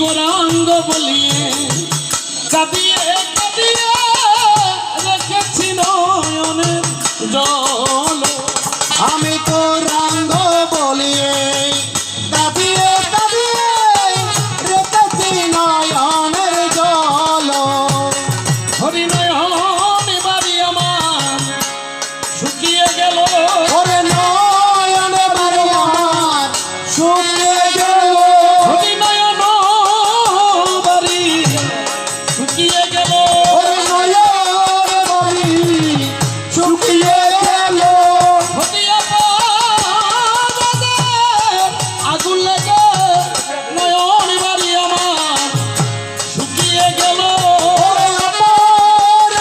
গৌরাঙ্গ বলিয়ে কাঁদিয়ে কাঁদিয়ে রেখেছি নয়নের জল। আমি গৌরাঙ্গ বলিয়ে কাঁদিয়ে কাঁদিয়ে রেখেছি নয়নের জল। হরি নয়ন বাড়ি আমার শুকিয়ে গেল। ওরে নয়ন বাড়ি আমার শুকিয়ে গেল। হরি নয়ন বাড়ি শুকিয়ে গেল। ওরে নয়ন বাড়ি শুকিয়ে গেল। আগুন লেগে নয়ন বাড়ি আমার শুকিয়ে গেল। ওরে আমার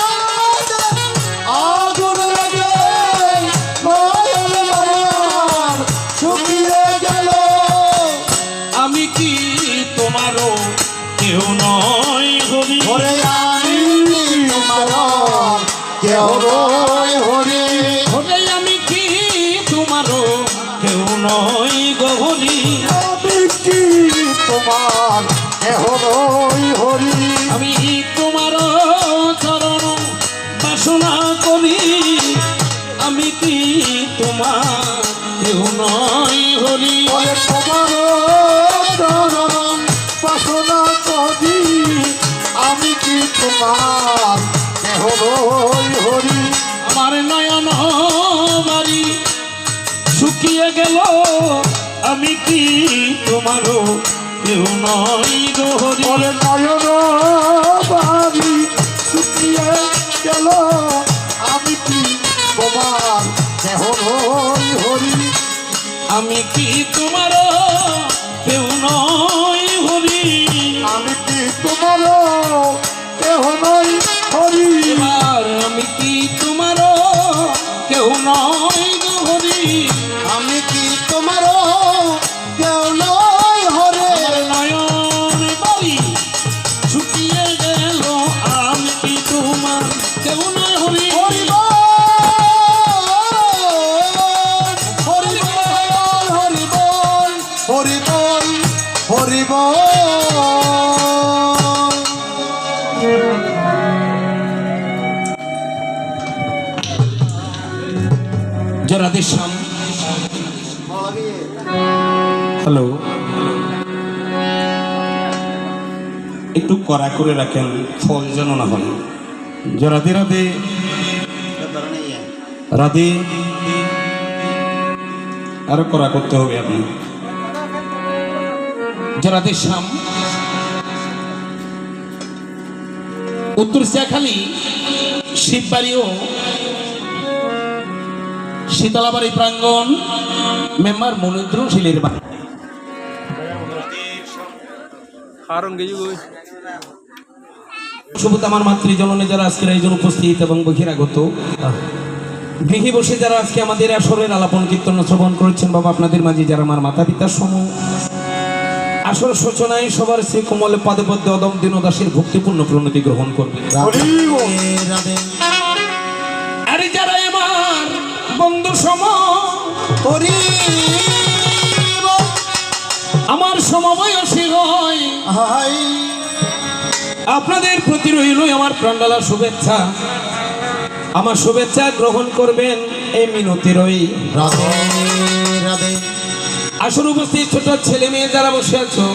আগুন লাগে নয়ন আমার শুকিয়ে গেল। আমি কি তোমারও কেউ নয় হরি। ওরে আমি তোমার কেউ নয় হরি। ওরে আমি কি তোমারও কেউ নয় গহরি। আমি কি তোমার কেহ নয় হরি। আমি তোমার চরণ বাসনা করি। আমি কি তোমার কেউ নয় হরি। ওরে তোমার চরণ বাসনা করি। আমি কি তোমার কেহ নয় হরি। আমার নয়ন বাড়ি শুকিয়ে গেল। আমি কি তোমারও কেউ নয় গহরি। ওরে নয়ন বাড়ি শুকিয়ে গেল। আমি কি তোমার কেহ নয় হরি। আমি কি তোমারও কেউ নয় হরি। আমি কি তোমার কেহ নয় হরি। এবার আমি কি তোমারও কেউ নয় গহরি। আমি কি তোমার কেউ নয় হরে। নয়ন বাড়ি শুকিয়ে গেল। আমি কি তোমার কেউ নয় হরি। হরি বল হরি বল হরি বল হরি বল হরি বল। যারা দেশাম হ্যালো একটু কড়া করে রাখেন ফল যেন না হয়। যে রাধে রাধে রাধে আরো কড়া করতে হবে আপনি। যে রাধে শ্যাম উত্তর শিয়াখালী শিববাড়ি ও শীতলাবাড়ি প্রাঙ্গণ মেম্বার মনিন্দ্র শিলের বাড়ি। শুভত আমার মাতৃজননে যারা আজকের আয়োজন উপস্থিত এবং বহিরাগত গৃহে বসে যারা আজকে আমাদের আসরের আলাপন কীর্তন শ্রবণ করেছেন, বাবা আপনাদের মাঝে যারা আমার মাতা পিতার সমূহ আসর সূচনায় সবার শ্রী কোমলে পদে পদ্মে অদম দীনদাসের ভক্তিপূর্ণ প্রণতি গ্রহণ করবে। আরে যারা আমার বন্ধু সম হরি আমার সমবয়সী হয় হাই আপনাদের প্রতি রইল আমার প্রাণডালা শুভেচ্ছা। আমার শুভেচ্ছা গ্রহণ করবেন এই মিনতি রই। রাধে রাধে। আসর উপস্থিত ছোট ছেলে মেয়ে যারা বসে আছো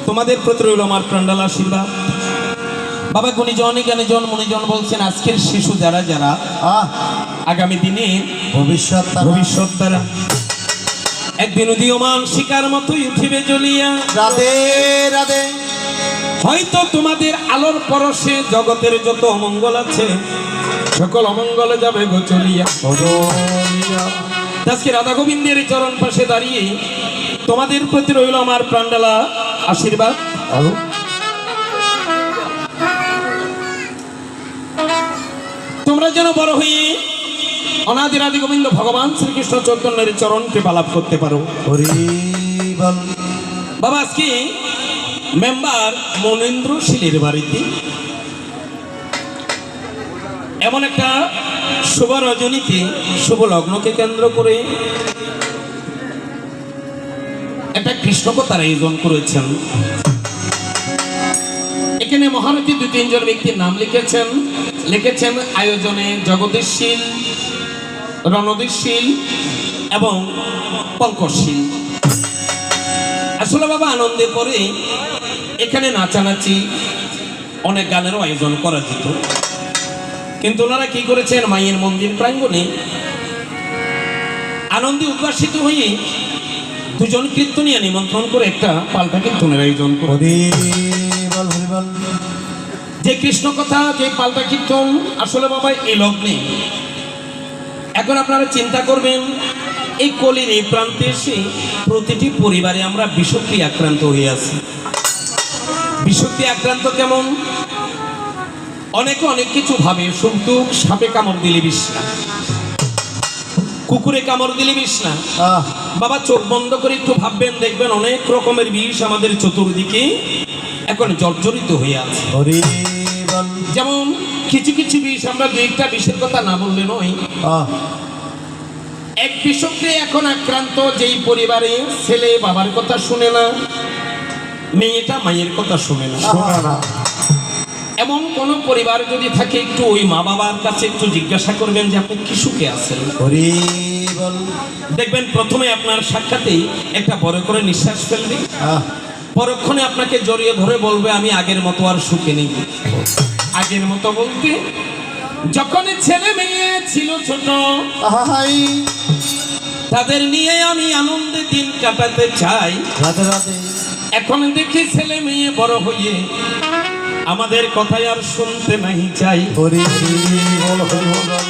তোমাদের প্রতি রইল আমার প্রাণডালা আশীর্বাদ। বাবা গুণীজন জ্ঞানীজন মনিজন বলছেন আজকের শিশু যারা যারা আগামী দিনে ভবিষ্যৎ তারা একদিন উদীয়মান শিকার মতোই উঠিবে জ্বলিয়া। রাধে রাধে। হয়তো তোমাদের আলোর পরশে জগতের যত অমঙ্গল আছে সকল অমঙ্গলে যাবে গো চলিয়া। আজকে রাধা গোবিন্দের চরণ পাশে দাঁড়িয়ে তোমাদের প্রতি রইল আমার প্রাণডালা আশীর্বাদ। তোমরা যেন বড় হয়ে অনাদির আদি গোবিন্দ ভগবান শ্রীকৃষ্ণ চৈতন্যের চরণ কৃপা লাভ করতে পারো। বাবা আজকে মেম্বার মনিন্দ্র শিলের বাড়িতে এমন একটা শুভ রজনীতে শুভ লগ্নকে কেন্দ্র করে একটা কৃষ্ণকথার আয়োজন করেছেন। এখানে মহারথী 2-3 জন ব্যক্তির নাম লিখেছেন আয়োজনে জগদীশশীল, রণদীশশীল এবং পঙ্কজশীল। আসলে বাবা আনন্দে পরে এখানে নাচানাচি অনেক গানেরও আয়োজন করা যেত, কিন্তু ওনারা কি করেছেন, মায়ের মন্দির প্রাঙ্গণে আনন্দে উদ্ভাসিত হয়ে 2 জন কীর্তনিয়া নিমন্ত্রণ করে একটা পাল্টা কীর্তনের আয়োজন করে। হরি বল হরি বল। যে কৃষ্ণ কথা, যে পাল্টা কীর্তন, আসলে বাবা এই লগ্নে এখন আপনারা চিন্তা করবেন, এই কলির এই প্রান্তে এসে প্রতিটি পরিবারে আমরা বিষক্রি আক্রান্ত হয়ে আছি। বিষক্রি আক্রান্ত কেমন? অনেকে অনেক কিছু ভাবে, শুধু সাপে কামড় দিলে বিষ না, কুকুরে কামড় দিলে বিষ না। আহ বাবা চোখ বন্ধ করে একটু ভাববেন, দেখবেন অনেক রকমের বিষ আমাদের চতুর্দিকে এখন জর্জরিত হয়ে আছে। হরি বল। যেমন কিছু কিছু বিষ, আমরা 2-1টা বিষের কথা না বললে নয়। আহ এক বিষক্রিয়া এখন আক্রান্ত, যেই পরিবারে ছেলে বাবার কথা শুনে না, মেয়েটা মায়ের কথা শুনে না। শোনা না। এমন কোন পরিবার যদি থাকে, একটু ওই মা বাবার কাছে একটু জিজ্ঞাসা করবেন যে আপনি কি সুখে আছেন। হরি বল। দেখবেন প্রথমে আপনার সাক্ষাতেই একটা বড় করে নিঃশ্বাস ফেলবে, আহ পরক্ষণে আপনাকে জড়িয়ে ধরে বলবে আমি আগের মতো আর সুখে নেই। আগের মতো বলতে, যখন ছেলে মেয়ে ছিল ছোট, আহাই তাদের নিয়ে আমি আনন্দে দিন কাটাতে চাই। রাধে রাধে। এখন দেখি ছেলে মেয়ে বড় হয়ে আমাদের কথাই আর শুনতে নাই চাই। হরি বল হরি বল।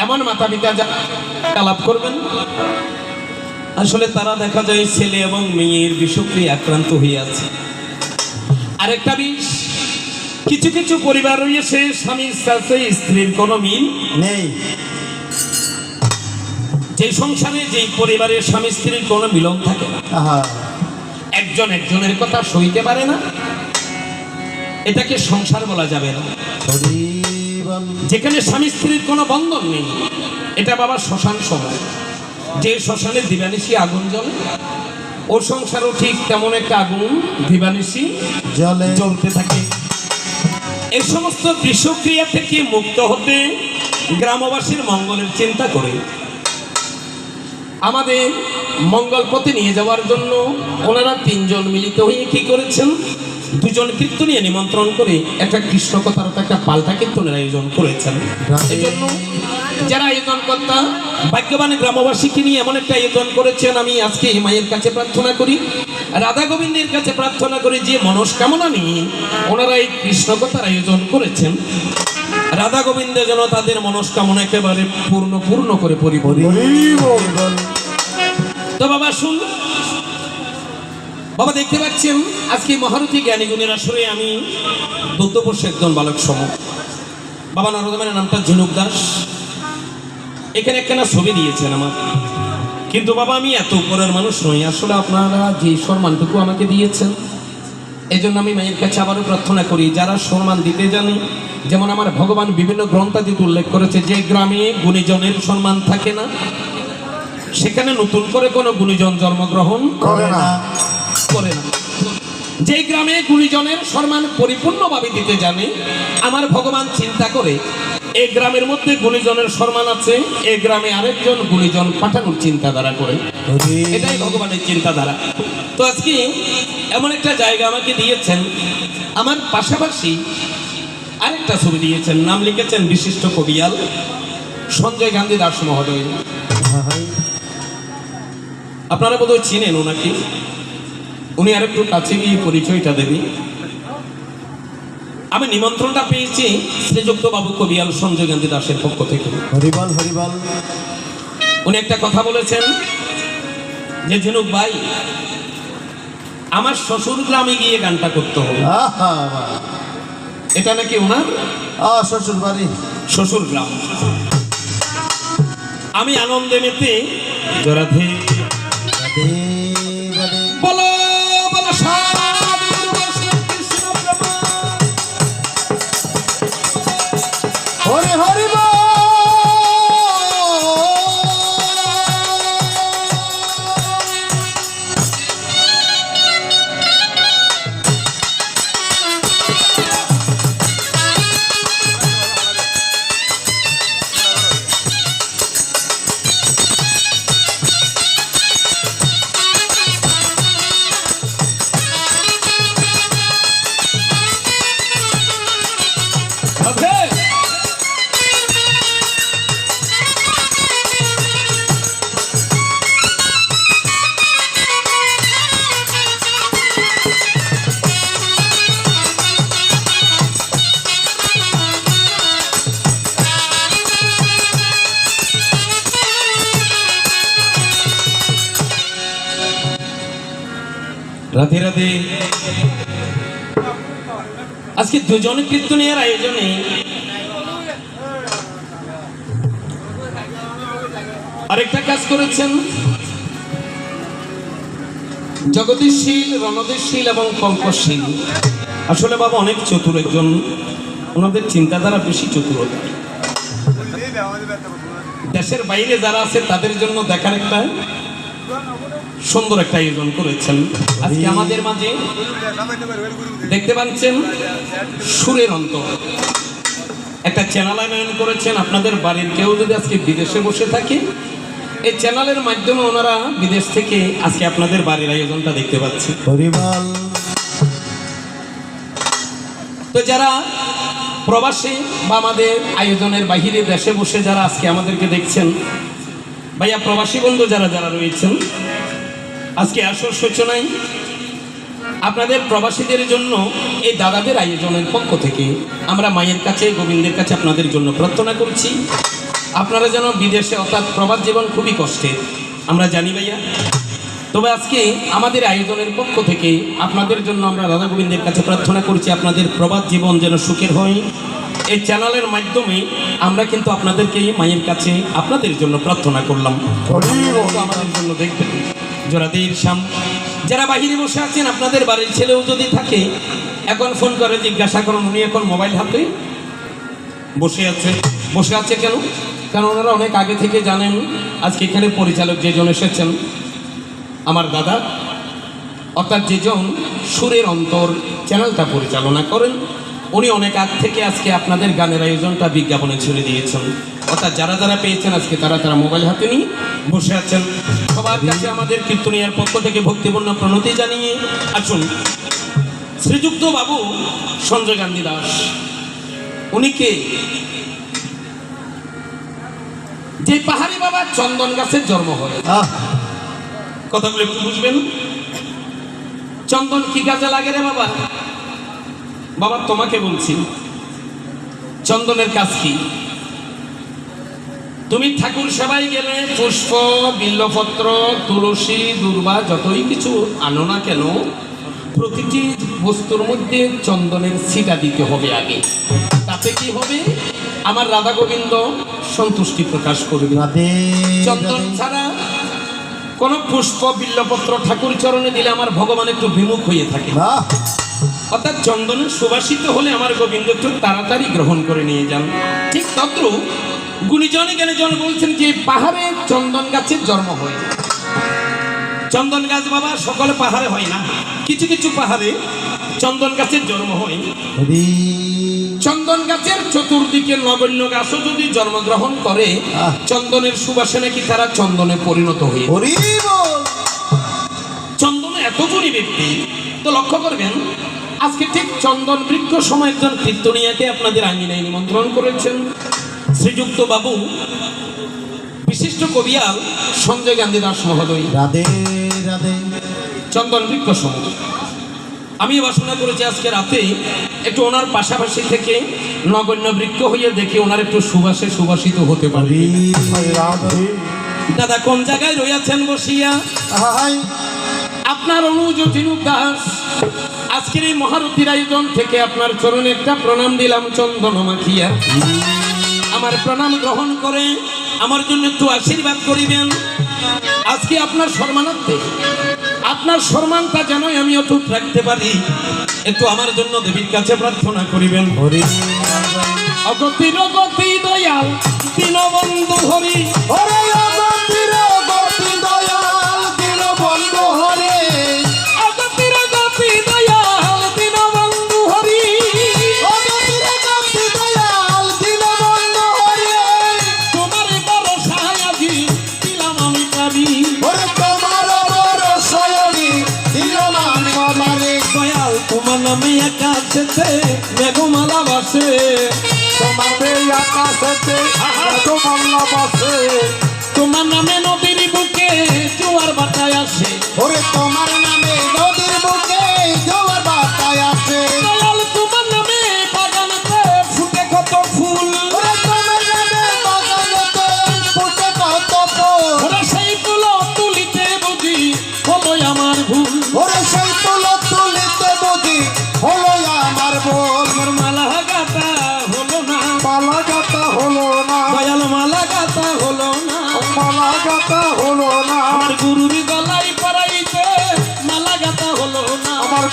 এমন মাতা পিতা যারা আলাপ করবেন, আসলে তারা দেখা যায় ছেলে এবং মেয়ের বিষক্রিয়া আক্রান্ত হয়ে আছে। আরেকটা বিষ, কিছু কিছু পরিবার রয়েছে স্বামীর সাথে স্ত্রীর কোনো মিল নেই। যে সংসারে, যেই পরিবারে স্বামী স্ত্রীর কোনো মিলন থাকে না, আহা একজন একজনের কথা সইতে পারে না, এটাকে সংসার বলা যাবে না। হরি বল। যেখানে স্বামী স্ত্রীর কোনো বন্ধন নেই, এটা বাবা শ্মশান সময়। যে শ্মশানে দিবানিশি আগুন জ্বলে, ও সংসারও ঠিক তেমন একটা আগুন দিবানিশি জলে জ্বলতে থাকে। এই সমস্ত বিষক্রিয়া থেকে মুক্ত হতে গ্রামবাসীর মঙ্গলের চিন্তা করে আমাদের মঙ্গল পথে নিয়ে যাওয়ার জন্য ওনারা 3 জন মিলিত হয়ে কি করেছেন, 2 জন কীর্তনিয়া নিমন্ত্রণ করে একটা কৃষ্ণ কথার একটা পাল্টা কীর্তনের আয়োজন করেছেন। এই জন্য যারা আয়োজন কর্তা ভাগ্যবান গ্রামবাসীকে নিয়ে এমন একটা আয়োজন করেছেন, আমি আজকে মায়ের কাছে প্রার্থনা করি, রাধা গোবিন্দের কাছে প্রার্থনা করি, যে মনস্কামনা নিয়ে ওনারা এই কৃষ্ণ কথার আয়োজন করেছেন, রাধা গোবিন্দ যেন তাদের মনস্কামনা একেবারে পূর্ণ করে পরিপূর্ণ। হরি বল। তো বাবা শুন, বাবা দেখতে পাচ্ছেন আজকে মহারথী জ্ঞানীগুণের আসরে আমি দত্তবর্ষ একজন বালক সম। বাবা নরদমের নামটা ঝিনুক দাস। এখানে একখানা ছবি দিয়েছেন আমার, কিন্তু বাবা আমি এত উপরের মানুষ নই। আসলে আপনারা যে সম্মানটুকু আমাকে দিয়েছেন, এই জন্য আমি মায়ের কাছে আবারও প্রার্থনা করি, যারা সম্মান দিতে জানে, যেমন আমার ভগবান বিভিন্ন গ্রন্থাদিতে উল্লেখ করেছে, যে গ্রামে গুণীজনের সম্মান থাকে না, সেখানে নতুন করে কোনো গুণীজন জন্মগ্রহণ করে না। যে গ্রামে গুণীজনের সম্মান পরিপূর্ণভাবে দিতে জানে, আমার ভগবান চিন্তা করে এই গ্রামের মধ্যে গুণীজনের সম্মান আছে, এই গ্রামে আরেকজন গুণীজন পাঠানোর চিন্তাধারা করে। এটাই ভগবানের চিন্তাধারা। তো আজকে এমন একটা জায়গা আমাকে দিয়েছেন, আমার পাশাপাশি আরেকটা ছবি দিয়েছেন, নাম লিখেছেন বিশিষ্ট কবিয়াল সঞ্জয় গান্ধী দাস মহোদয়। আপনারা বোধহয় চিনেন ওনাকে, উনি আর একটু কাছে গিয়ে পরিচয়টা দেবেন। আমি নিমন্ত্রণটা পেয়েছি শ্রীযুক্ত বাবু কবিয়াল সঞ্জয় গান্ধী দাসের পক্ষ থেকে। হরিবল হরিবল। উনি একটা কথা বলেছেন যে ঝিনুক ভাই, আমার শ্বশুর গ্রামে গিয়ে গানটা করতে হবে। আহা এটা নাকি ওনার শ্বশুর বাড়ি, শ্বশুর গ্রাম। আমি আনন্দে মেতে রাধে রাধে রাধে। বলো বলো সাধু কৃষ্ণ প্রভু। হরি হরি বল। রাধে রাধে। আজকে দুজন কীর্তনের আয়োজনে আরেকটা কাজ করেছেন জগদীশশীল, রণদেশশীল এবং কঙ্কশীল। আসলে বাবা অনেক চতুর একজন, ওনাদের চিন্তাধারা বেশি চতুরতা। দেশের বাইরে যারা আছে তাদের জন্য দেখার একটা সুন্দর একটা আয়োজন করেছেন। আজকে আমাদের মাঝে দেখতে পাচ্ছেন সুরের অন্তর একটা চ্যানেল আয়োজন করেছেন। আপনাদের বাড়ির কেউ যদি আজকে বিদেশে বসে থাকে, এই চ্যানেলের মাধ্যমে ওনারা বিদেশ থেকে আজকে আপনাদের বাড়ির আয়োজনটা দেখতে পাচ্ছে। হরিবল। তো যারা প্রবাসী বা আমাদের আয়োজনের বাহিরে দেশে বসে যারা আজকে আমাদেরকে দেখছেন, ভাইয়া প্রবাসী বন্ধু যারা যারা রয়েছেন, আজকে আসর সূচনায় আপনাদের প্রবাসীদের জন্য এই দাদাদের আয়োজনের পক্ষ থেকে আমরা মায়ের কাছে, গোবিন্দের কাছে আপনাদের জন্য প্রার্থনা করছি। আপনারা যেন বিদেশে, অর্থাৎ প্রবাস জীবন খুবই কষ্টের, আমরা জানি ভাইয়া। তবে আজকে আমাদের আয়োজনের পক্ষ থেকে আপনাদের জন্য আমরা রাধা গোবিন্দের কাছে প্রার্থনা করছি, আপনাদের প্রবাস জীবন যেন সুখের হয়। এই চ্যানেলের মাধ্যমে আমরা কিন্তু আপনাদেরকে মায়ের কাছে আপনাদের জন্য প্রার্থনা করলাম, আমাদের জন্য দেখবেন। জোড়াদের শাম যারা বাহিরে বসে আছেন, আপনাদের বাড়ির ছেলেও যদি থাকে, এখন ফোন করে জিজ্ঞাসা করুন উনি এখন মোবাইল হাতে বসে আছে। বসে আছে কেন? কারণ ওনারা অনেক আগে থেকে জানেন আজকে এখানে পরিচালক যেজন এসেছেন আমার দাদা, অর্থাৎ যেজন সুরের অন্তর চ্যানেলটা পরিচালনা করেন, উনি অনেক আগ থেকে আজকে আপনাদের গানের আয়োজনটা বিজ্ঞাপনে ছড়িয়ে দিয়েছেন। অর্থাৎ যারা যারা পেয়েছেন আজকে তারা মোবাইল হাতে নিয়ে বসে আছেন। সবার কাছে আমাদের কীর্তনিয়ার পক্ষ থেকে ভক্তিপূর্ণ প্রণতি জানিয়ে আসুন শ্রীযুক্ত বাবু সঞ্জয় গান্ধী দাস। উনি কে? যে পাহাড়ি বাবা চন্দন গাছের জন্ম হয়। কথাগুলো একটু বুঝবেন। চন্দন কি কাজে লাগে রে বাবা? বাবা তোমাকে বলছি, চন্দনের কাজ কি? তুমি ঠাকুর সেবায় গেলে পুষ্প, বিল্লপত্র, তুলসী, দুর্বা যতই কিছু আনো না কেন, প্রতিটি বস্তুর মধ্যে চন্দনের ছিটা দিতে হবে আগে। তাতে কি হবে? আমার রাধা গোবিন্দ সন্তুষ্টি প্রকাশ করবে। চন্দন ছাড়া কোন পুষ্প, বিল্লপত্র ঠাকুর চরণে দিলে আমার ভগবান একটু বিমুখ হয়ে থাকে। অর্থাৎ চন্দনের সুবাসিত হলে আমার গোবিন্দ একটু তাড়াতাড়ি গ্রহণ করে নিয়ে যান। ঠিক তদ্রূপ গুণীজনে জ্ঞানীজন বলছেন যে পাহাড়ে চন্দন গাছের জন্ম হয়। চন্দন গাছ বাবা সকল পাহাড়ে হয় না, কিছু কিছু পাহাড়ে চন্দন গাছের জন্ম হয়। চন্দন গাছের চতুর্দিকে নগণ্য গাছও যদি জন্মগ্রহণ করে, চন্দনের সুবাসে নাকি তারা চন্দনে পরিণত হয়ে। চন্দন এত গুণী ব্যক্তি। তো লক্ষ্য করবেন আজকে ঠিক চন্দন বৃক্ষ সময় একজন কীর্তনিয়াকে আপনাদের আঙ্গিনায় নিমন্ত্রণ করেছেন শ্রীযুক্ত বাবু বিশিষ্ট কবিয়াল সঞ্জয় গান্ধী দাস মহোদয়। রাধে রাধে। চন্দন বৃক্ষ সময় আমি বাসনা করেছি আজকে রাতে একটু ওনার পাশাপাশি থেকে নগণ্য বৃক্ষ হয়ে দেখে ওনার একটু সুবাসে সুবাসিত হতে পারে। দাদা কোন জায়গায় রয়েছেন বসিয়া? আপনার অনুজ ঝিনুক দাস আজকের এই মহারথীর আয়োজন থেকে আপনার চরণে একটা প্রণাম দিলাম চন্দন মাখিয়া। আমার প্রণাম গ্রহণ করে আমার জন্য একটু আশীর্বাদ করিবেন। আজকে আপনার সম্মানার্থে, আপনার সম্মানটা যেন আমি অটুট রাখতে পারি, একটু আমার জন্য দেবীর কাছে প্রার্থনা করিবেন। অগতির গতি দয়াল দীনবন্ধু হরি, অগতির গতি দয়াল দীনবন্ধু হরি, অগতির গতি দয়াল দীনবন্ধু হরি, অগতির গতি দয়াল দীনবন্ধু হরি। তোমার ভরসায় আজি দিলাম আমি পাবি, ওরে তোমার ভরসায় আমি দিলাম আমি পাবি। দয়াল তোমার নামে আকাশেতে মেঘমালা বাসে, তোমার আকাশেতে মেঘমালা বাসে, তোমার নামে নদীর বুকে জোয়ার বাতায় আসে, ওরে তোমার নামে নদীর বুকে জোয়ার বাতায় আসে। দয়াল তোমার নামে বাগানেতে ফুটে কত ফুল, ওরে তোমার নামে বাগানেতে ফুটে কত ফুল, ওরে সেই ফুল তুলিতে বুঝি হলো আমার ভুল, ওরে সেই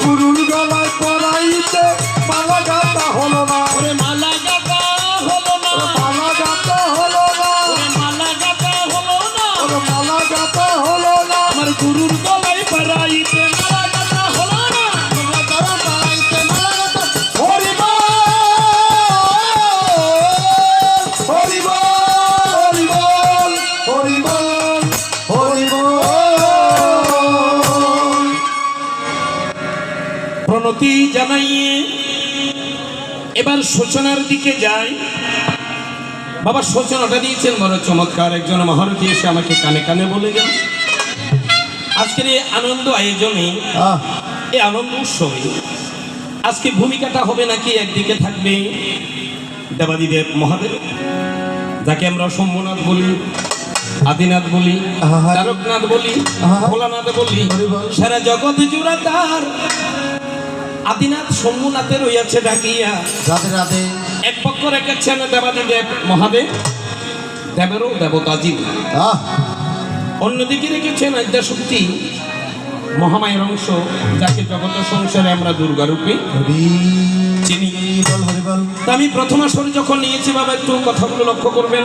গুরুর গলায় পরাইতে মালা গাঁথা হলো না, ওরে মালা গাঁথা হলো না, মালা গাঁথা হলো না, ওরে মালা গাঁথা হলো না, মালা গাঁথা হলো না, আমার গুরুর গলায় পরাইতে মালা গাঁথা হলো না, মালা গাঁথা পরাইতে মালা গাঁথা। হরি বল, হরি বল, হরি বল, হরি বল, হরি বল। প্রণতি জানাইয়ে এবার সূচনার দিকে যাই। বাবা সূচনাটা দিয়েছেন বড় চমৎকার, একজন মহারথী এসে আমাকে কানে কানে বলে গেল আজকের এই আনন্দ আয়োজনে, এই আনন্দ উৎসবে আজকে ভূমিকাটা হবে নাকি একদিকে থাকবে দেবাদিদেব মহাদেব, যাকে আমরা শম্ভুনাথ বলি, আদিনাথ বলি, তারকনাথ বলি, ভোলানাথ বলি, সারা জগৎ জুড়া তার আদিনাথ শম্ভুনাথের রইয়াছে ডাকিয়া। রাধে রাধে। এক পক্ষ রেখেছেন দেবাদিদেব মহাদেব, দেবেরও দেবতা জীব, অন্যদিকে রেখেছেন আদ্যাশক্তি মহামায়ের অংশ, যাকে জগত সংসারে আমরা দুর্গা রূপে চিনি। তা আমি প্রথম আসরে যখন নিয়েছি বাবা, একটু কথাগুলো লক্ষ্য করবেন।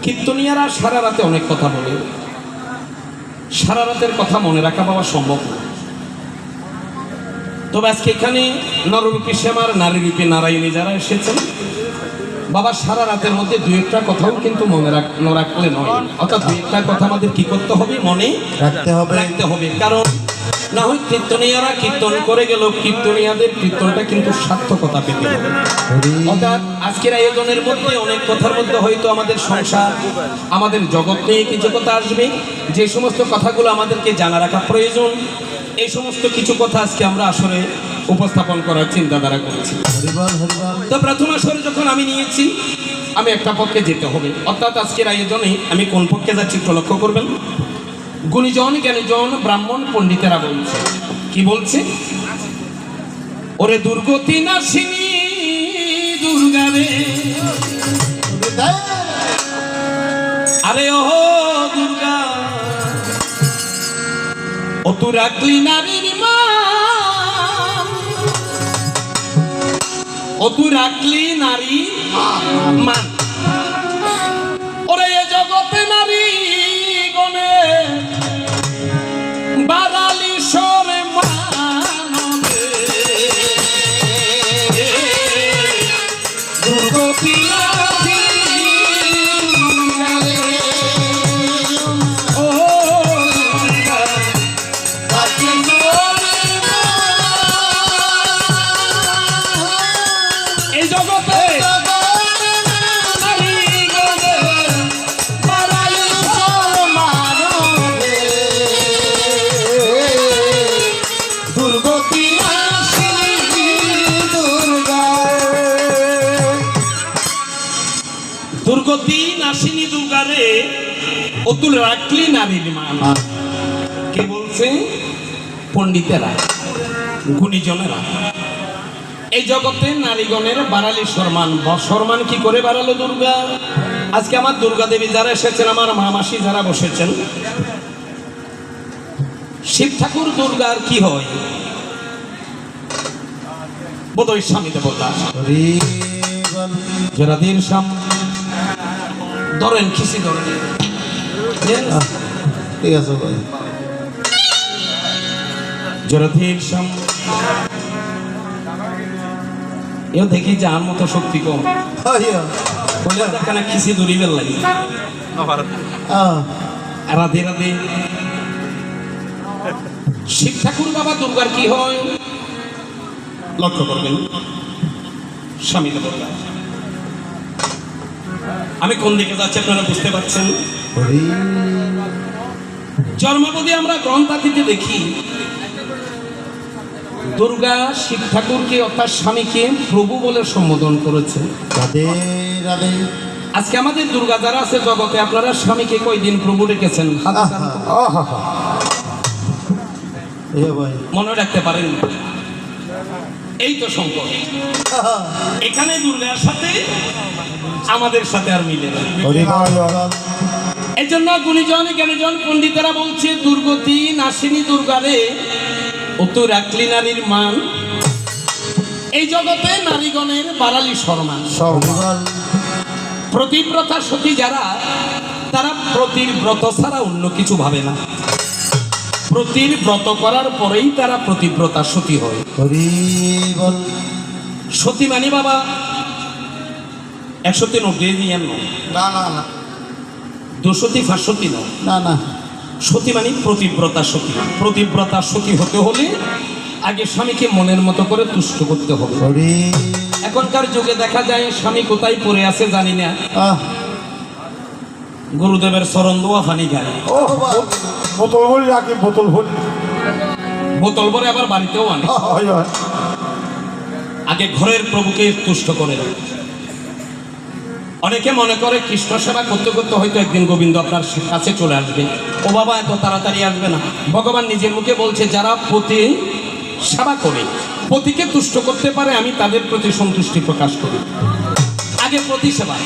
কীর্তনিয়ারা সারা রাতে অনেক কথা বলে, সারা রাতের কথা মনে রাখা বাবা সম্ভব না। তবে আজকে এখানে নররূপী শ্যামার, নারী রূপী নারায়ণী যারা এসেছেন বাবা, সারা রাতের মধ্যে দু একটা কথাও কিন্তু মনে রাখলে নয়, অর্থাৎ দু একটা কথা আমাদের কি করতে হবে, মনে রাখতে হবে। কারণ না হয় কীর্তনিয়ারা কীর্তন করে গেল, কীর্তনিয়াদের কীর্তনটা কিন্তু সার্থকতা পেতে হবে। অর্থাৎ আজকের আয়োজনের মধ্যে অনেক কথার মধ্যে হয়তো আমাদের সংসার, আমাদের জগৎ নিয়ে কিছু কথা আসবে, যে সমস্ত কথাগুলো আমাদেরকে জানা রাখা প্রয়োজন, এই সমস্ত কিছু কথা আজকে আমরা আসলে উপস্থাপন করার চিন্তাধারা করেছি। তো প্রথম আসরে যখন আমি নিয়েছি, আমি একটা পক্ষে যেতে হবে, অর্থাৎ আজকের আয়োজনে আমি কোন পক্ষে যাচ্ছি একটু লক্ষ্য করবেন। গুণীজন জ্ঞানীজন ব্রাহ্মণ পণ্ডিতেরা বলছে, কি বলছে, ওরে দুর্গতি নাশিনী দুর্গা রে, আরে ও দুর্গা, ও তু রাখলি নারীর মান, ও তু রাখলি নারী মান, ওরে এ জগতে নারী গণে বাড়ালি সরে মানবে, দুর্গতি দুর্গতি নাশিনী দুর্গা রে, অতুল রাখলি নারীর মান। কে বলছে? পণ্ডিতেরা, গুণীজনেরা। এই জগতে নারীগণের বাড়ালি সম্মান। সম্মান কি করে বাড়ালো দুর্গা? আজকে আমার দুর্গা দেবী যারা এসেছেন, আমার মা মাসি যারা বসেছেন, শিব ঠাকুর দুর্গার কি হয়? বোধহয় স্বামী দেবতা। জরাধীর শাম ধরেন, খিসি ধরেন, ঠিক আছে ভাই। জরাধীর শাম এও দেখি যে আর মতো শক্তি কম, খিসি ধরিবার লাগে। রাধে রাধে। শিব ঠাকুর বাবা দুর্গার কি হয় লক্ষ্য করবেন, স্বামী দেবতা। আমি কোন দিকে যাচ্ছি আপনারা বুঝতে পারছেন? জন্মপদে আমরা গ্রন্থাদিতে দেখি দুর্গা শিব ঠাকুরকে অর্থাৎ স্বামীকে প্রভু বলে সম্বোধন করেছে। আজকে আমাদের দুর্গা যারা আছে জগতে, আপনারা স্বামীকে কয়দিন প্রভু রেখেছেন? মনে রাখতে পারেন? এই তো সংকট। এখানে দুর্গার সাথে আমাদের সাথে আর মিলে না। এই জন্য গুণীজন জ্ঞানীজন পণ্ডিতেরা বলছে, দুর্গতি নাশিনী দুর্গা রে, অতু রাখলি নারীর মান, এই জগতে নারীগণের বাড়ালি সম্মান। সর্বকাল প্রতিব্রতা সতী যারা, তারা প্রতির ব্রত ছাড়া অন্য কিছু ভাবে না। প্রতির ব্রত করার পরেই তারা প্রতিব্রতা সতী হয়। হরি বল। সতী মানে বাবা 190 দিয়ে নয়, না না না 200 500 নয়, না না সতী মানে প্রতিব্রতা সতী। প্রতিব্রতা সতী হতে হলে আগে স্বামীকে মনের মতো করে তুষ্ট করতে হবে। হরি এখনকার যুগে দেখা যায় স্বামী কোথায় পড়ে আছে জানি না, আহ গুরুদেবের চরণ দোয়া ফানি খায়, ও বোতল ভরি রাখি, বোতল ভরি বোতল ভরে আবার বাড়িতেও আনে। হয় হয়। আগে ঘরের প্রভুকে তুষ্ট করে। অনেকে মনে করে কৃষ্ণ সেবা করতে করতে হয়তো একদিন গোবিন্দ আপনার কাছে চলে আসবে। ও বাবা, এত তাড়াতাড়ি আসবে না। ভগবান নিজের মুখে বলছে, যারা পতি সেবা করে, পতিকে তুষ্ট করতে পারে, আমি তাদের প্রতি সন্তুষ্টি প্রকাশ করি। আগে প্রতি সেবা।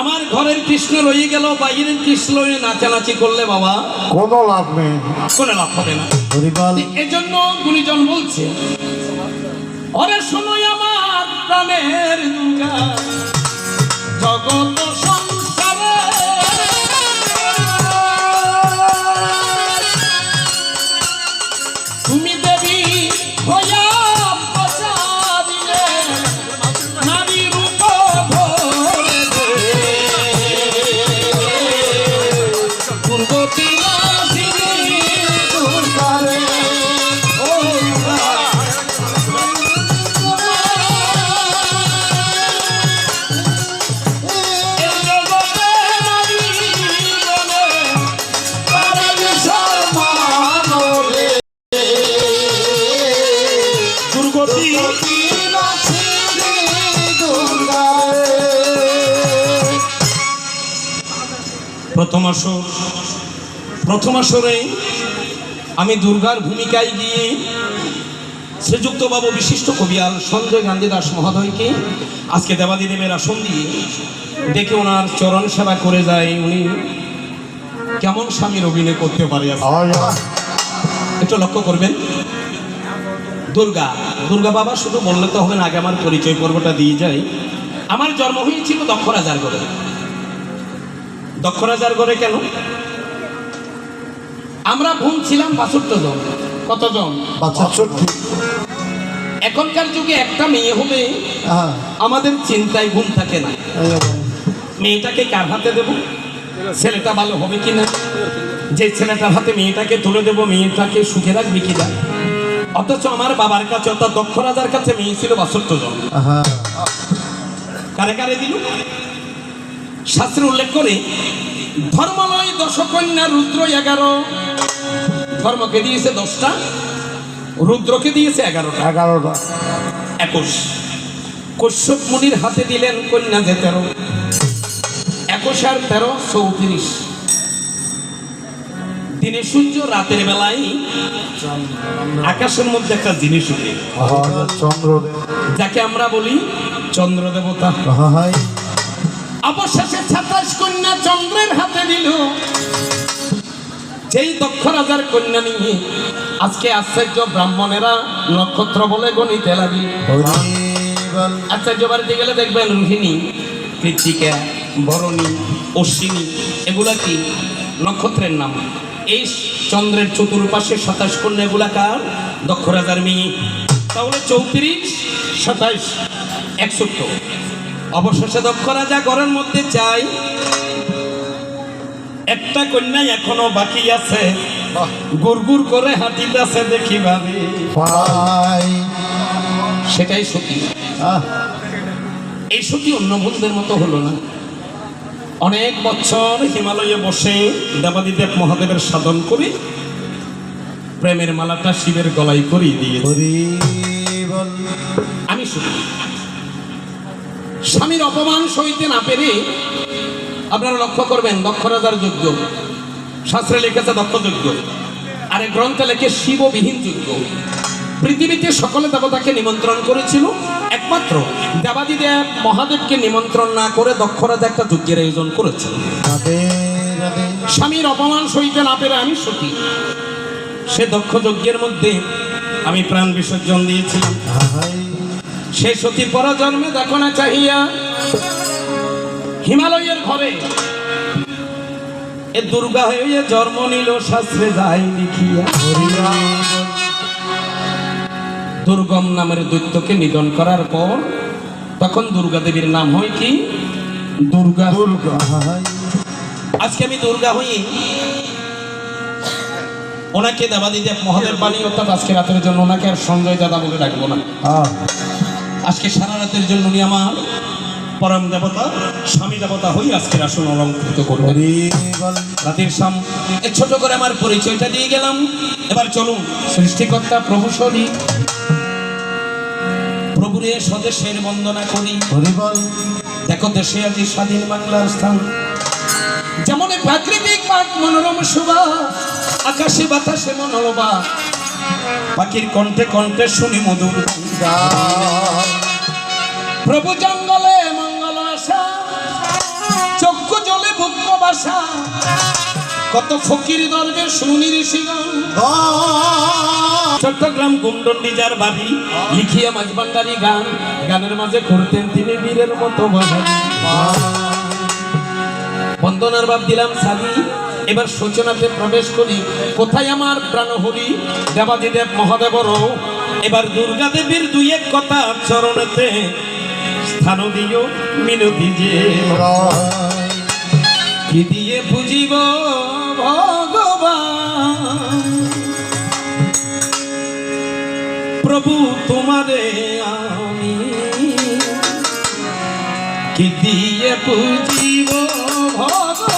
আমার ঘরের কৃষ্ণ রয়ে গেল, বাইরের কৃষ্ণ রয়ে নাচানাচি করলে বাবা কোনো লাভ নেই। কোনো লাভ হবে না। হরি বল। এজন্য গুণীজন বলছে, ওরে শোনো আমার প্রাণের দুর্গা, জগত সংসারে তুমি দেবী হইয়া প্রচারিলে, নারী রূপ ধরে পূর্বতী নাসিনী দুর্গারে। ও প্রথম আসরে আমি দুর্গার ভূমিকায় গিয়ে শ্রীযুক্ত বাবু বিশিষ্ট কবিয়াল সঞ্জয় গান্ধী দাস মহোদয়কে আজকে দেবাদিদেবের আসন দিয়ে দেখে ওনার চরণ সেবা করে যায়। উনি কেমন স্বামীর অভিনয় করতে পারে একটু লক্ষ্য করবেন। দুর্গা দুর্গা বাবা শুধু বললে তো হবে না, আগে আমার পরিচয় পর্বটা দিয়ে যাই। আমার জন্ম হয়েছিল দক্ষরাজারগড়ে। দক্ষরাজারগড়ে কেন? আমরা বোন ছিলাম 62 জন। কতজন? 65। এখনকার যুগে একটা মেয়ে হলে আমাদের চিন্তায় ঘুম থাকে না। মেয়েটাকে কার হাতে দেব? ছেলেটা ভালো হবে কিনা, যে ছেলেটার হাতে মেয়েটাকে তুলে দেব মেয়েটাকে সুখে রাখবে কিনা। অথচ আমার বাবার কাছে অর্থাৎ দক্ষ রাজার কাছে মেয়ে ছিল 62 জন। কারে কারে দিল? শাস্ত্রে উল্লেখ করে ধর্মালয় 10 কন্যা, রুদ্র 11। ধর্মকে দিয়েছে 10টা, রুদ্রকে দিয়েছে 11টা। 21। কশ্যপ মুনির হাতে দিলেন কন্যা যে 13। 21 আর 13 34। দিনে সূর্য, রাতের বেলায় আকাশের মধ্যে একটা জিনিস উঠে, চন্দ্রদেব, যাকে আমরা বলি চন্দ্র দেবতা। অবশেষে 27 কন্যা চন্দ্রের হাতে দিল। যেই দক্ষ রাজার কন্যা নিয়ে আজকে আশ্চর্য ব্রাহ্মণেরা নক্ষত্র বলে গণিতে লাগি। আশ্চর্য বাড়িতে গেলে দেখবেন রোহিণী, কৃত্তিকা, ভরণী, অশ্বিনী এগুলা কি নক্ষত্রের নাম। এই চন্দ্রের চতুর্পাশে 27 কন্যা এগুলা কার? দক্ষ রাজার মেয়ে। তাহলে 34 27 71। অবশেষে দক্ষ রাজা ঘরের মধ্যে চাই একটা কন্যা এখনো বাকি আছে, গুড়গুড় করে হাঁটিতেছে দেখি ভাবি, সেটাই সতী। এই সতী অন্য বোনদের মতো হলো না। অনেক বছর হিমালয়ে বসে দেবাদিদেব মহাদেবের সাধন করে প্রেমের মালাটা শিবের গলায় করিয়ে দিয়ে আমি সতী। স্বামীর অপমান সইতে না পেরে আপনারা লক্ষ্য করবেন দক্ষ রাজার যজ্ঞ শাস্ত্রে লিখেছে দক্ষ যজ্ঞ, আর এই গ্রন্থে লেখে শিববিহীন যজ্ঞ। পৃথিবীতে সকলে দেবতাকে নিমন্ত্রণ করেছিল, একমাত্র দেবাদিদেব মহাদেবকে নিমন্ত্রণ না করে দক্ষ রাজা একটা যজ্ঞের আয়োজন করেছিল। স্বামীর অপমান সইতে না পেরে আমি সতী। সে দক্ষ যজ্ঞের মধ্যে আমি প্রাণ বিসর্জন দিয়েছিলাম। হাই সে সতী পরজন্মে দেখো না চাহিয়া হিমালয়ের ঘরে এ দুর্গা হয়ে জন্ম নিল, শাস্ত্রে যায় লিখিয়া। দুর্গম নামের দৈত্যকে নিধন করার পর তখন দুর্গা দেবীর নাম হয় কি? দুর্গা। দুর্গা হাই আজকে আমি দুর্গা হই, ওনাকে দেবাদিদেব মহাদেব বাণী, অর্থাৎ আজকে রাতের জন্য ওনাকে আর সঞ্জয় দাদা বলে ডাকবো না। আজকে সারা রাতের জন্য উনি আমার পরম দেবতা, স্বামী দেবতা হই আজকের আসন অলঙ্কৃত করবেন। রাতের শাম এই ছোট করে আমার পরিচয়টা দিয়ে গেলাম। এবার চলুন সৃষ্টিকর্তা প্রভু সরি প্রভুরে স্বদেশের বন্দনা করি। হরিবল দেখো দেশে আজি স্বাধীন বাংলার স্থান, যেমন এই প্রাকৃতিক পাক মনোরম শোভা, আকাশে বাতাসে মনোরমা, পাখির কণ্ঠে কণ্ঠে শুনি মধুর গান। প্রভু জঙ্গলে মঙ্গল আশা, চক্ষু জলে ভুক্ত বাসা, কত ফকির দরবে শুনি ঋষিগণ। চট্টগ্রাম গুমডন্ডি যার বাড়ি, লিখিয়া মাঝবান্ডারি গান, গানের মাঝে করতেন তিনি বীরের মতো বাঙালি। বন্দনার বাপ দিলাম সাদি, এবার সূচনাতে প্রবেশ করি। কোথায় আমার প্রাণহরি দেবাদিদেব মহাদেবরও, এবার দুর্গা দেবীর দুই এক কথা চরণেতে স্থান দিও মিনতি যে। কি দিয়ে বুঝিব ভগবান প্রভু তোমারে আমি, কি দিয়ে বুঝিব ভগবান।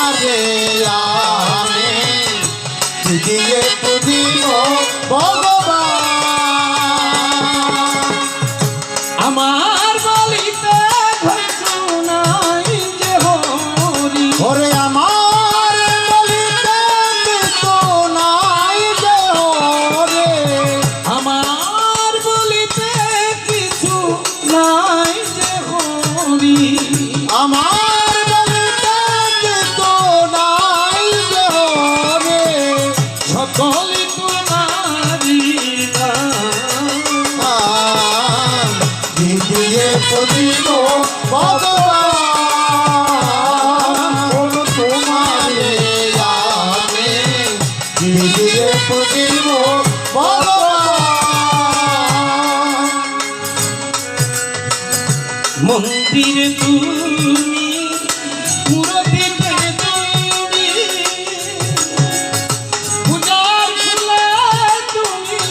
আরে আমি দিয়ে পুজিব ভগবান। আমার বলিতে ধৈর্য নাই যে হরি, ওরে আমার বলিতে তো নাই যে ওরে, আমার বলিতে কিছু নাই যে হরি, আমার বলিতে তো নাই যে ওরে। সকলি তোমারি দান। দিয়ে পুজিব ভগবান। তোমারে আমি দিয়ে পুজিব ভগবান। মন্দিরে তুমি মূরতিতে তুমি, পূজার ফুলে তুমি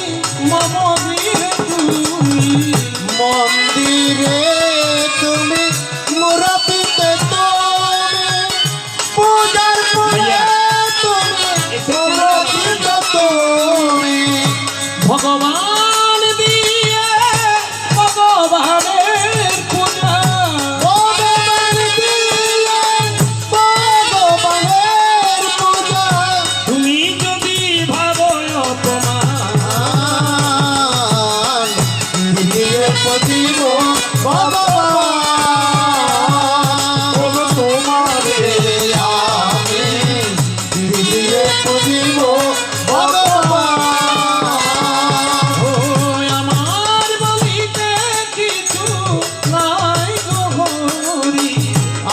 মমদিরে তুমি, মন্দিরে তুমি মুরতিতে তুমি, পূজার ফুলে তুমি মুরতিতে তুমি। ভগবান দিয়ে ভগবানের পূজা, ভগবান দিয়ে ভগবানের পূজা। তুমি যদি ভাবো অপমান, দিয়ে পুজিব ভগবান। তোমারে আমি দিয়ে পুজিব ভগবান। ও আমার বলিতে কিছু নাই গো হরি,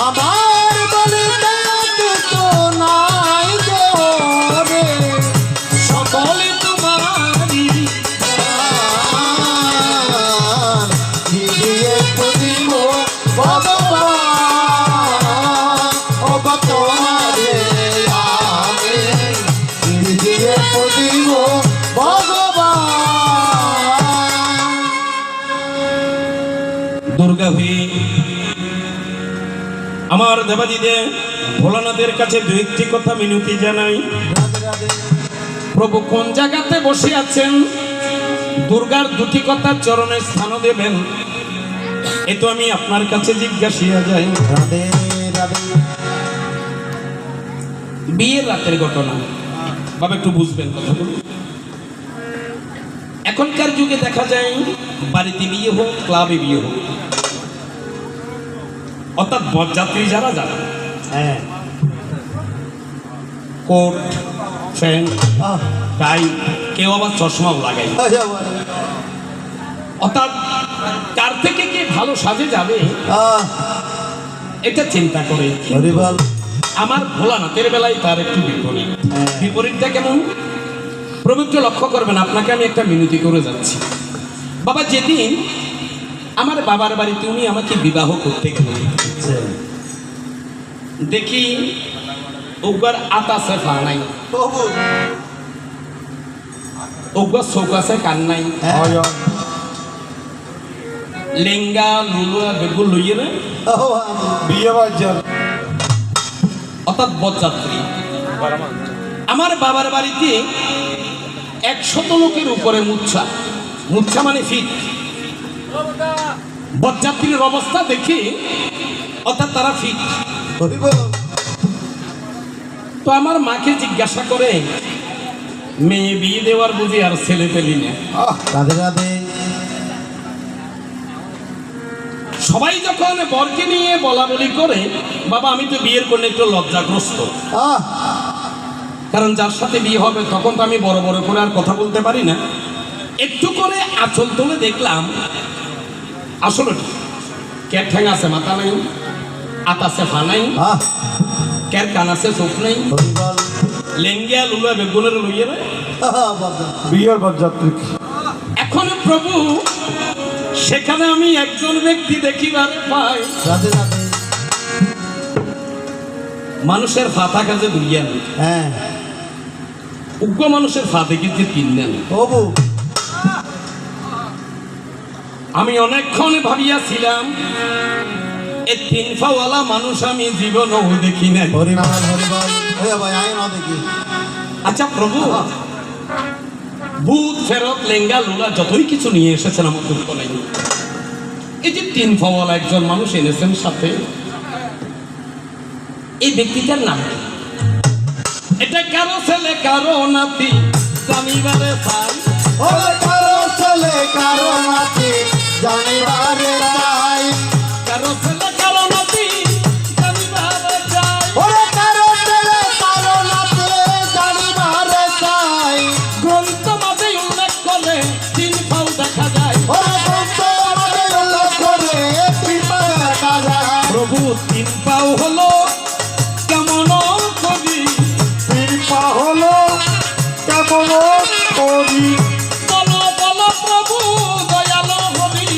আমার বলিতে কিছু নাই যে ওরে, সকলে তোমারি দান। দিয়ে পুজিব ভগবান। ও গো তোমারে আমি দিয়ে পুজিব ভগবান। দুর্গা হয়ে আমার দেবাদিদেব ভোলানাথের কাছে দু একটি কথা মিনতি জানাই। রাধে রাধে প্রভু কোন জায়গাতে বসে আছেন, দুর্গার দুটি কথা চরণে স্থান দেবেন, এ তো আমি আপনার কাছে জিজ্ঞাসিয়া যাই। রাধে রাধে। বিয়ের রাতের ঘটনা বাবা একটু বুঝবেন কথাগুলো। এখনকার যুগে দেখা যায় বাড়িতে বিয়ে হোক ক্লাবে বিয়ে হোক, অর্থাৎ বরযাত্রী যারা যারা হ্যাঁ কোট প্যান্ট আহ, টাই, কেউ আবার চশমাও লাগাই। আচ্ছা, বলে। অর্থাৎ কার থেকে কে ভালো সাজে যাবে আহ, এটা চিন্তা করে। হরি বল। আমার ভোলানাথের বেলায় তার একটু বিপরীত। বিপরীতটা কেমন? প্রভু একটু লক্ষ্য করবেন, আপনাকে আমি একটা মিনতি করে যাচ্ছি। বাবা, যেদিন আমার বাবার বাড়িতে উনি আমাকে বিবাহ করতে গেলেন, আচ্ছা। দেখি ওগর আতাসে ফা নাই, প্রভু। ওগর চৌকাছে কান নাই, হ্যাঁ। লেঙ্গা লুলুয়া বেগুল লইয়ে না, ও, বিয়ে বাজার। অর্থাৎ বরযাত্রী। আমার বাবার বাড়িতে 100 লোকের উপরে মুচ্ছা, মুচ্ছা মানে ফিট। বরযাত্রীর অবস্থা দেখি, অর্থাৎ তারা ফিট। হরি বল। তো আমার মাকে জিজ্ঞাসা করে, মেয়ে বিয়ে দেওয়ার বুঝি আর ছেলে পেলি না? আহ, রাধে রাধে। সবাই যখন বরকে নিয়ে বলা বলি করে, বাবা আমি তো বিয়ের করলে একটু লজ্জাগ্রস্ত, আহ, কারণ যার সাথে বিয়ে হবে তখন তো আমি বড় বড় করে আর কথা বলতে পারি না। একটু করে আঁচল তুলে দেখলাম, আসলে কে ঠ্যাং আছে মাথা নাই, আতাসে ফা নাই, আহ, কের কান আছে চোখ নাই, হরি বল। লেঙ্গিয়া লুলা বেগুনের লইয়ে না। আহ, বাবা। বিয়ের বরযাত্রী। এখন প্রভু সেখানে আমি একজন ব্যক্তি দেখিবার পাই, রাধে রাধে। মানুষের ফাতা কাজে দুইয়া নেই, হ্যাঁ, উগ্র মানুষের ফা দেখিতে তিন নেন। প্রভু। আমি অনেকক্ষণ ভাবিয়াছিলাম, এই 3 পাওয়ালা মানুষ আমি জীবনও দেখি নাই। হরি বল, হরি বল। ওই ভাই, আয় না দেখি। আচ্ছা প্রভু, ভূত ফেরত লেঙ্গা লুলা যতই কিছু নিয়ে এসেছেন আমার দুঃখ নাই, এই যে 3 পাওয়ালা একজন মানুষ এনেছেন সাথে, এই ব্যক্তিটার নাম কি? এটা কারো ছেলে কারো নাতি জানিবারে চাই, ওরে কারো ছেলে কারো নাতি জানিবারে চাই। কারো ছেলে কারো নাতি জানিবারে চাই। ওরে কারো ছেলে কারো নাতি জানিবারে চাই। গ্রন্থ মাঝে উল্লেখ করে 3 পাও দেখা যায়। ওরে গ্রন্থ আমাকে উল্লেখ করে 3 পা দেখা যায়। প্রভু 3 পাও হলো কেমন কবি, 3 পা হলো কেমন করি। বলো বলো প্রভু দয়ালো হবি,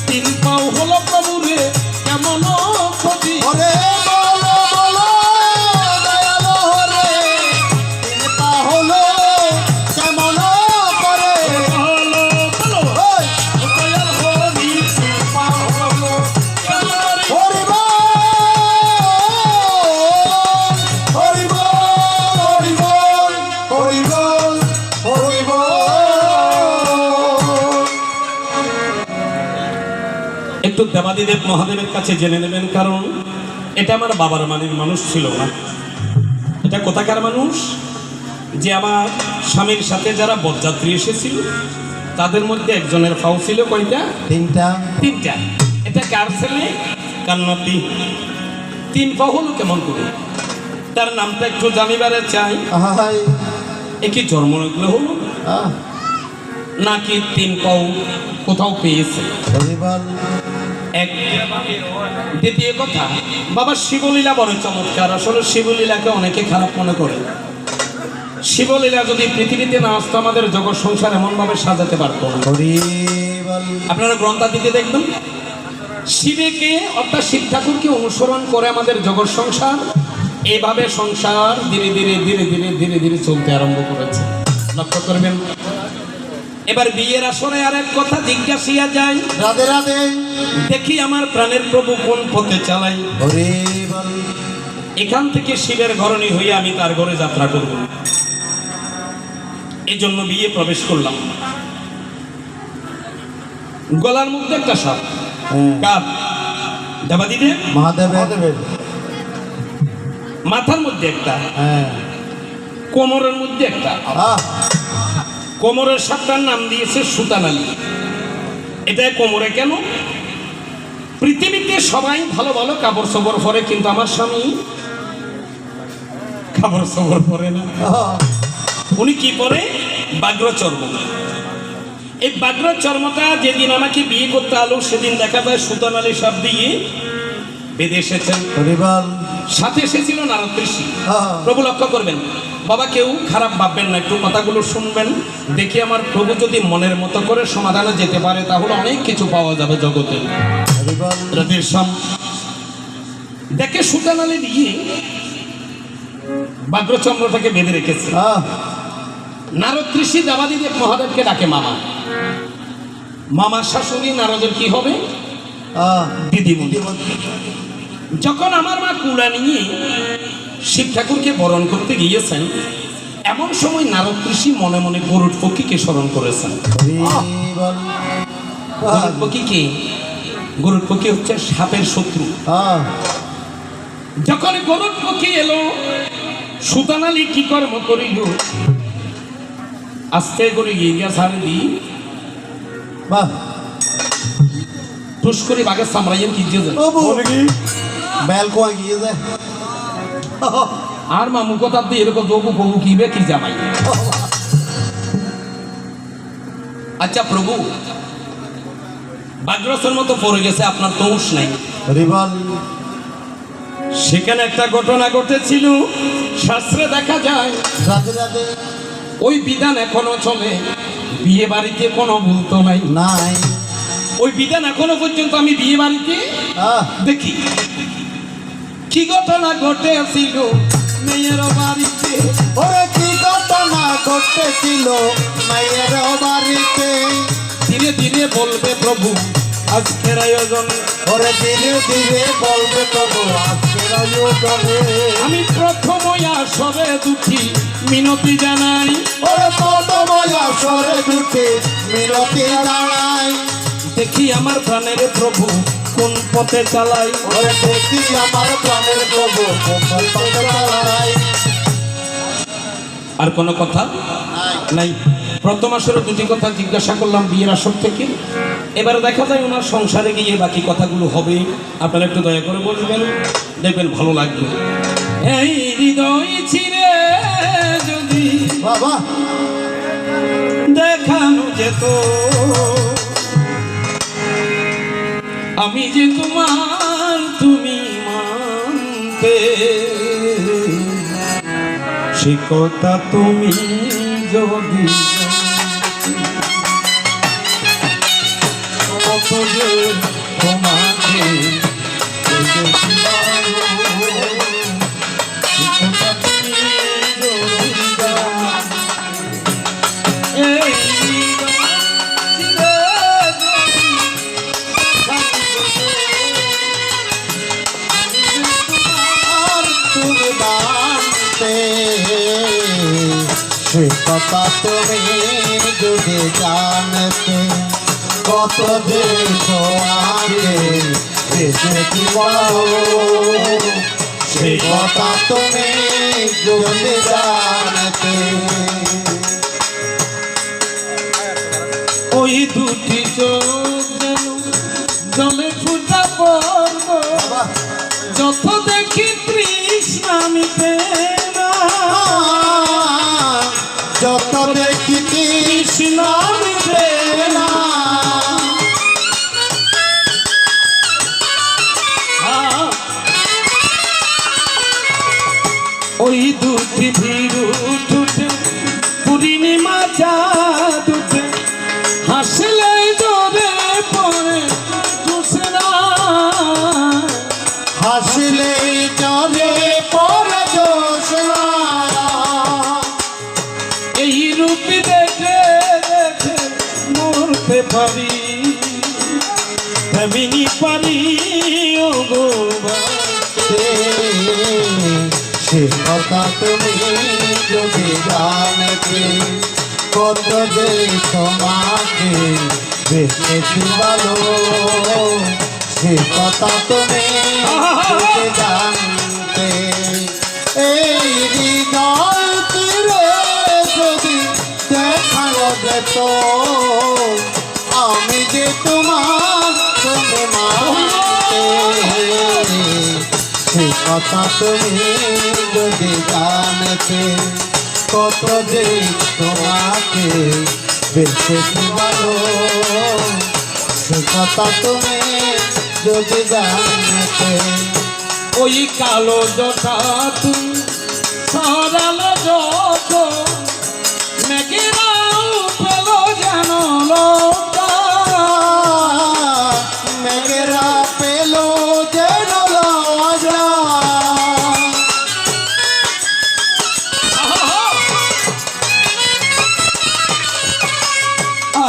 3 পাও হলো প্রভু রে কেমন কবি। ওরে বলো বলো দয়ালো হরে 3 পা হলো কেমন করে। বলো বলো ওই দয়াল হবি, 3 পাও হলো কেমন রে। হরি বল, হরি বল, হরি বল, হরি বল, হরি বল। একটু দেবাদিদেব মহাদেবের কাছে জেনে নেবেন, কারণ এটা আমার বাবার মানের মানুষ ছিল না। এটা কোথাকার মানুষ? যে আমার স্বামীর সাথে যারা বরযাত্রী এসেছিল তাদের মধ্যে একজনের ফাও ছিল কয়টা? 3টা। 3টা। এটা কার ছেলে কার নাতি? 3 পাও হলো কেমন করে? তার নামটা একটু জানিবারে চাই। আহাই। একই জন্ম রাখলে হলো আহ, নাকি 3 পাও কোথাও পেয়েছে? হরি বল। এক। দ্বিতীয় কথা, বাবা শিবলীলা বড় চমৎকার। আসলে শিবলীলাকে অনেকে খারাপ মনে করে। শিবলীলা যদি পৃথিবীতে না আসতো আমাদের জগৎ সংসার এমন ভাবে সাজাতে পারতো না। হরি বল। আপনারা গ্রন্থাদিতে দেখবেন, শিবকে অর্থাৎ শিব ঠাকুরকে অনুসরণ করে আমাদের জগৎ সংসার, এভাবে সংসার ধীরে ধীরে ধীরে ধীরে ধীরে ধীরে চলতে আরম্ভ করেছে। লক্ষ্য করবেন। এবার বিয়ের আসরে আর এক কথা জিজ্ঞাসিয়া যায়, রাধে রাধে। দেখি আমার প্রাণের প্রভু কোন পথে চালাই। হরি বল। এখান থেকে শিবের ঘরণী হয়ে আমি তার ঘরে যাত্রা করব, এই জন্য বিয়ে প্রবেশ করলাম। গলার মধ্যে একটা সাপ। হ্যাঁ। কার? দেবাদিদেব। মহাদেবের। মাথার মধ্যে একটা, হ্যাঁ। কোমরের মধ্যে একটা। আহ, কোমরের সাপটার নাম দিয়েছে সুতানালী। এটা কোমরে কেন? পৃথিবীতে সবাই ভালো ভালো কাপড় চোপড় পরে, কিন্তু আমার স্বামী খাবার সবর পরে না, উনি কি পরে? বাগ্র চর্ম। এই বাগ্র চর্মটা যেদিন আমাকে বিয়ে করতে আলো সেদিন দেখা যায় সুতান আলী সব দিয়ে বেঁধে এসেছেন। সাথে এসেছিল নারদ ঋষি। প্রভু লক্ষ্য করবেন, বাবা কেউ খারাপ ভাববেন না, একটু কথাগুলো শুনবেন। দেখি আমার প্রভু যদি মনের মতো করে সমাধানে যেতে পারে তাহলে অনেক কিছু পাওয়া যাবে জগতে। দেখে সুতান আলী দিয়ে বাগ্রচন্দ্রটাকে বেঁধে রেখেছে। নারদ ঋষি দেবাদিদেব মহাদেবকে ডাকে মামা। মামার শাশুড়ি নারদের কি হবে? দিদিমণি। যখন আমার মা কুড়া নিয়ে শিব ঠাকুরকে বরণ করতে গিয়েছেন, এমন সময় নারদ ঋষি মনে মনে গরুড় পক্ষীকে স্মরণ করেছেন। গরুড় পক্ষী কে? গরুড় পক্ষী হচ্ছে সাপের শত্রু। যখন গরুড় পক্ষী এলো, সুতান আলী কি কর্ম করিল? আস্তে করে গিয়ে সারে দিই টুস করে বাঘের সামরাইয়ের কি দিয়ে যায় আর মামু কথা দিয়ে এরকম দবু প্রভু কিবে কি জামাই। আচ্ছা প্রভু, বাগ্রসের মতো পড়ে গেছে, আপনার দোষ নাই। সেখানে একটা ঘটনা ঘটেছিল, শাস্ত্রে দেখা যায় ওই বিধান এখনো চলে। বিয়ে বাড়িতে কোনো ভুল তো নাই। ওই বিধান এখনো পর্যন্ত আমি বিয়ে বাড়িতে দেখি। কি ঘটনা ঘটেছিল মেয়ের বাড়িতে? ওরে কি ঘটনা ঘটেছিল মেয়ের বাড়িতে? ধীরে ধীরে বলবে প্রভু আজকের আয়োজনে। ওরে ধীরে ধীরে বলবে প্রভু আজকের আয়োজনে। আমি প্রথম আসরে দুটি মিনতি জানাই। ওরে প্রথম আসরে দুটি মিনতি জানাই। দেখি আমার প্রাণের প্রভু কোন পথে চালাই। ওরে দেখি আমার প্রাণের প্রভু কোন পথে চালাই। আর কোনো কথা নাই। প্রথম আসরে দুটি কথা জিজ্ঞাসা করলাম বিয়ের আসর থেকে। এবারে দেখা যায় ওনার সংসারে গিয়ে বাকি কথাগুলো হবে। আপনারা একটু দয়া করে বলবেন, দেখবেন ভালো লাগবে। এই হৃদয় ছিঁড়ে যদি বাবা দেখানো যেত, আমি যে তোমার তুমি মানতে, সে কথা তুমি যদি কত যে তোমাকে সে কথা তুমি যদি জানতে, কত যে তোমাকে বেশি বলো। সে কথা তুমি যদি জানতে। ওই দুটি চোখ যেন জলে ফুটা পড়ব, যত দেখি তৃষ্ণা মিটে না। যত দেখি তৃষ্ণা মিটে না। ওই দুটি ভিড়ু ছুটে পূর্ণিমা চাঁদ উঠে, হাসলে জোরে পড়ে জোছনা। হাসলে জলে পড়ে জোছনা। এই রূপ দেখে দেখে মরতে পারি, তেমনি পারি ও গো সে কথা তুমি যদি জানতে, কত যে তোমাকে বেশি ভালো। সে কথা তুমি যদি জানতে। এই হৃদয় তীরে যদি দেখানো যেত, আমি যে তোমার তুমি মানতে। সে কথা তুমি যদি জানতে কত যে তোমাকে বেশি ভালো সে কথা তুমি যদি জানতে ওই কালো জটা তুই সরালো যত মেঘেরাও পেল যেন লোকা মেঘেরা পেল যেন লজ্জা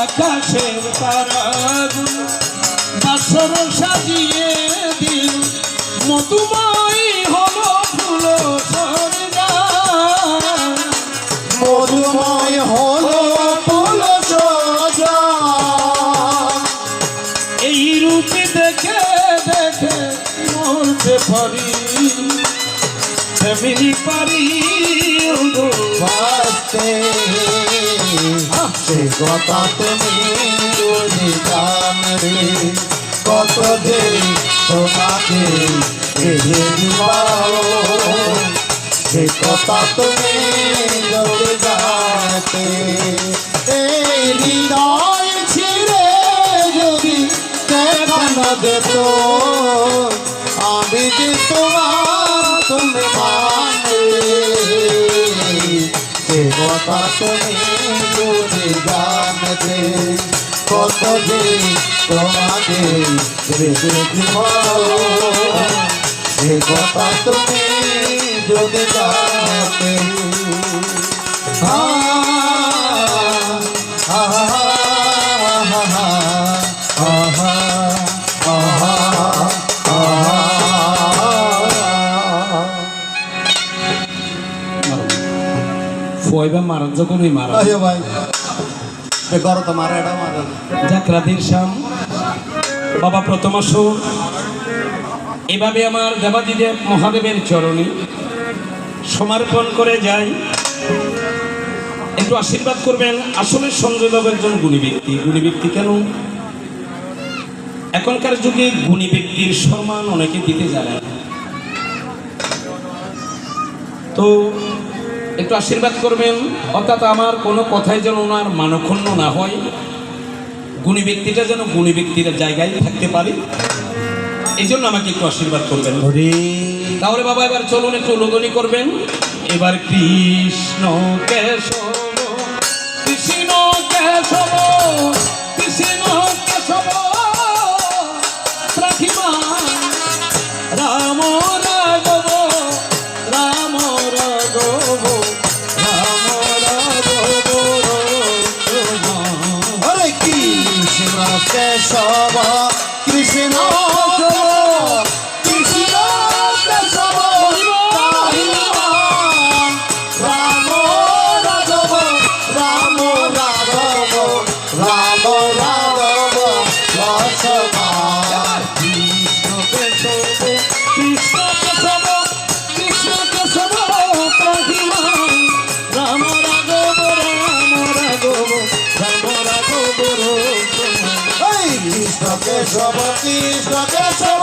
আকাশের তারাগুলো বাসর সাজিয়ে দিল মধুময় হলো ফুল সরগা মধুময় হলো ফুল সজ্জা এই রূপে দেখে দেখে মরতে পারি ফ্যামিলি পারি বাঁচতে সে কথা তুমি যদি জানবে কত যে তোমাকে বেঁধে দিবাও সে কথা তুমি যদি জানতে এই হৃদয় ছিঁড়ে যদি দেখানো যেত আমি যে তোমার তুমি মানে সে কথা তুমি যদি জানতে কত যে তোমাকে বেঁধে দিব সে কথা তুমি যদি জানতে ফয়বা মারার যখন ওই মারা আরে ভাই বেকার তো মারা এটা মারা যাক রাধের শ্যাম বাবা প্রথম আসর এভাবে আমার দেবাদিদেব মহাদেবের চরণে সমর্পণ করে যাই একটু আশীর্বাদ করবেন। আসলে সঞ্জয় বাবু একজন গুণী ব্যক্তি কেন এখনকার যুগে গুণী ব্যক্তির সম্মান অনেকে দিতে জানে না। তো একটু আশীর্বাদ করবেন, অর্থাৎ আমার কোনো কথাই যেন ওনার মানক্ষণ্য না হয়, গুণী ব্যক্তিটা যেন গুণী ব্যক্তির জায়গায় থাকতে পারে, এই জন্য আমাকে একটু আশীর্বাদ করবেন। তাহলে বাবা এবার চলুন একটু উলুধ্বনি করবেন। এবার কৃষ্ণ কেশব কৃষ্ণ কেশব কৃষ্ণ কেশব রাখিমা রাম রাঘব রাম রাঘব রাম রাঘব হরে কৃষ্ণ কেশব কৃষ্ণ কৃষ্ণ কেশব রাম রাঘব রাম রাঘব রাম রাঘব লক্ষ্মণ কৃষ্ণ কেশব কৃষ্ণ কেশব কৃষ্ণ কেশব রাখিমা রাম রাঘব রাম রাঘব রাম রাঘব কৃষ্ণ কেশব কৃষ্ণ কেশব